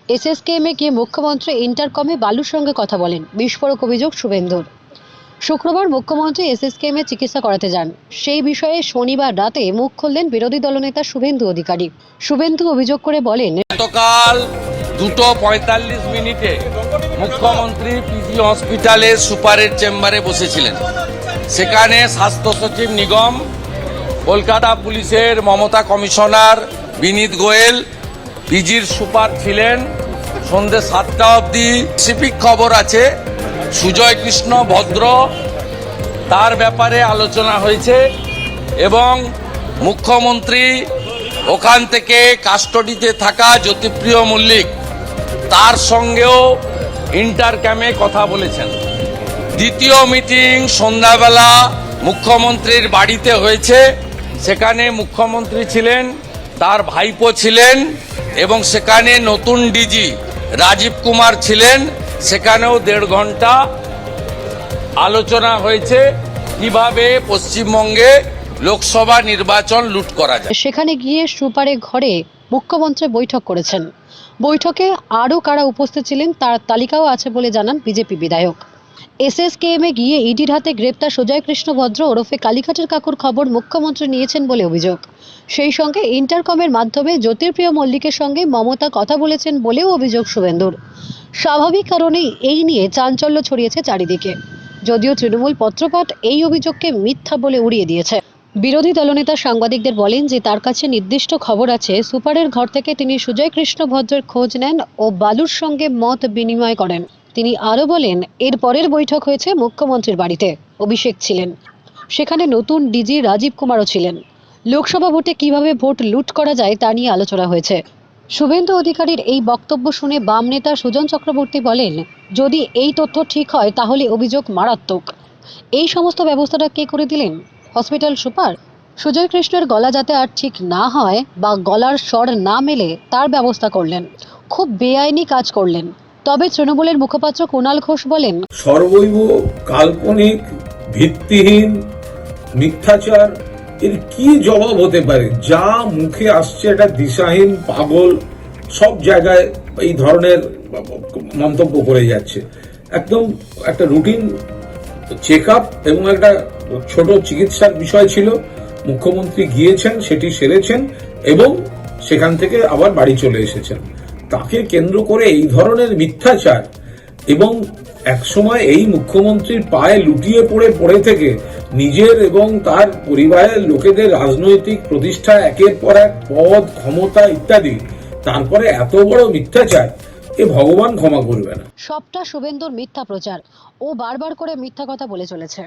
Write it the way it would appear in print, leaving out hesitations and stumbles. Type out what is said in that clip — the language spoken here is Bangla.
এসএসকেএমে গিয়ে মুখ্যমন্ত্রী ইন্টারকমে বালুর সঙ্গে কথা বলেন, বিস্ফোরক অভিযোগ শুভেন্দুর। শুক্রবার মুখ্যমন্ত্রী এসএসকেএমে চিকিৎসা করাতে যান। সেই বিষয়ে শনিবার রাতে মুখ খুললেন বিরোধী দলনেতা শুভেন্দু অধিকারী। শুভেন্দু অভিযোগ করে বলেন, গতকাল 2:45 মুখ্যমন্ত্রী পিজি হসপিটালে সুপারের চেম্বারে বসেছিলেন। সেখানে স্বাস্থ্য সচিব নিগম, কলকাতা পুলিশের মমতা কমিশনার বিনীত গোয়েল, পিজির সুপার ছিলেন। সন্ধ্যে 7টা অবধি স্পেসিফিক খবর আছে সুজয় কৃষ্ণ ভদ্র, তার ব্যাপারে আলোচনা হয়েছে এবং মুখ্যমন্ত্রী ওখান থেকে কাস্টডিতে থাকা জ্যোতিপ্রিয় মল্লিক তার সঙ্গেও ইন্টারক্যামে কথা বলেছেন। দ্বিতীয় মিটিং সন্ধ্যাবেলা মুখ্যমন্ত্রীর বাড়িতে হয়েছে। সেখানে মুখ্যমন্ত্রী ছিলেন, তার ভাইপো ছিলেন এবং সেখানে নতুন ডিজি রাজীব কুমার ছিলেন। সেখানেও 1.5 ঘন্টা আলোচনা হয়েছে কিভাবে পশ্চিমবঙ্গে লোকসভা নির্বাচন লুট করা যায়। সেখানে গিয়ে সুপারের ঘরে মুখ্যমন্ত্রী বৈঠক করেছেন। বৈঠকে আরও কারা উপস্থিত ছিলেন তার তালিকাও আছে বলে জানান বিজেপি বিধায়ক। এসএসকেএমে গিয়ে ইডির হাতে গ্রেপ্তার সুজয় কৃষ্ণ ভদ্র ওরফে কালীঘাটের কাকুর খবর মুখ্যমন্ত্রী নিয়েছেন বলে অভিযোগ। সেই সঙ্গে ইন্টারকমের মাধ্যমে জ্যোতিপ্রিয় মল্লিকের সঙ্গে মমতা কথা বলেছেন বলেও অভিযোগ শুভেন্দুর। স্বাভাবিক কারণেই এই নিয়ে চাঞ্চল্য ছড়িয়েছে চারিদিকে, যদিও তৃণমূল পত্রপাঠ এই অভিযোগকে মিথ্যা বলে উড়িয়ে দিয়েছে। বিরোধী দলনেতা সাংবাদিকদের বলেন যে তার কাছে নির্দিষ্ট খবর আছে, সুপারের ঘর থেকে তিনি সুজয় কৃষ্ণ ভদ্রের খোঁজ নেন ও বালুর সঙ্গে মত বিনিময় করেন। তিনি আরও বলেন, এর পরের বৈঠক হয়েছে মুখ্যমন্ত্রীর বাড়িতে। অভিষেক ছিলেন, সেখানে নতুন ডিজি রাজীব কুমারও ছিলেন। লোকসভা ভোটে কিভাবে ভোট লুট করা যায় তা নিয়ে আলোচনা হয়েছে। শুভেন্দু অধিকারীর এই বক্তব্য শুনে বাম নেতা সুজন চক্রবর্তী বলেন, যদি এই তথ্য ঠিক হয় তাহলে অভিযোগ মারাত্মক। এই সমস্ত ব্যবস্থাটা কে করে দিলেন? Hospital super? সুজয় কৃষ্ণের গলা যাতে আর ঠিক না হয় বা গলার স্বর না মেলে তার ব্যবস্থা করলেন। খুব বেআইনি কাজ করলেন। তবে তৃণমূলের মুখপাত্র কুণাল ঘোষ বলেন, সর্বৈব কাল্পনিক, ভিত্তিহীন, মিথ্যাচার, এর কি জবাব হতে পারে? যা মুখে আসছে এটা দিশাহীন, পাগল, সব জায়গায় এই ধরনের মন্তব্য করে যাচ্ছে। একদম একটা রুটিন চেক আপ এবং একটা ছোট চিকিৎসার বিষয় ছিল। মুখ্যমন্ত্রী গিয়েছেন, সেটি সেরেছেন এবং সেখান থেকে আবার বাড়ি চলে এসেছেন। তাকে কেন্দ্র করে এই ধরনের মিথ্যাচার এবং একসময় এই মুখ্যমন্ত্রীর পায়ে লুটিয়ে পড়ে থেকে নিজের এবং তার পরিবারের লোকেদের রাজনৈতিক প্রতিষ্ঠা, একের পর এক পদ, ক্ষমতা ইত্যাদি, তারপরে এত বড় মিথ্যাচার, এ ভগবান ক্ষমা করবে না। সবটা শুভেন্দুর মিথ্যা প্রচার। ও বারবার করে মিথ্যা কথা বলে চলেছে।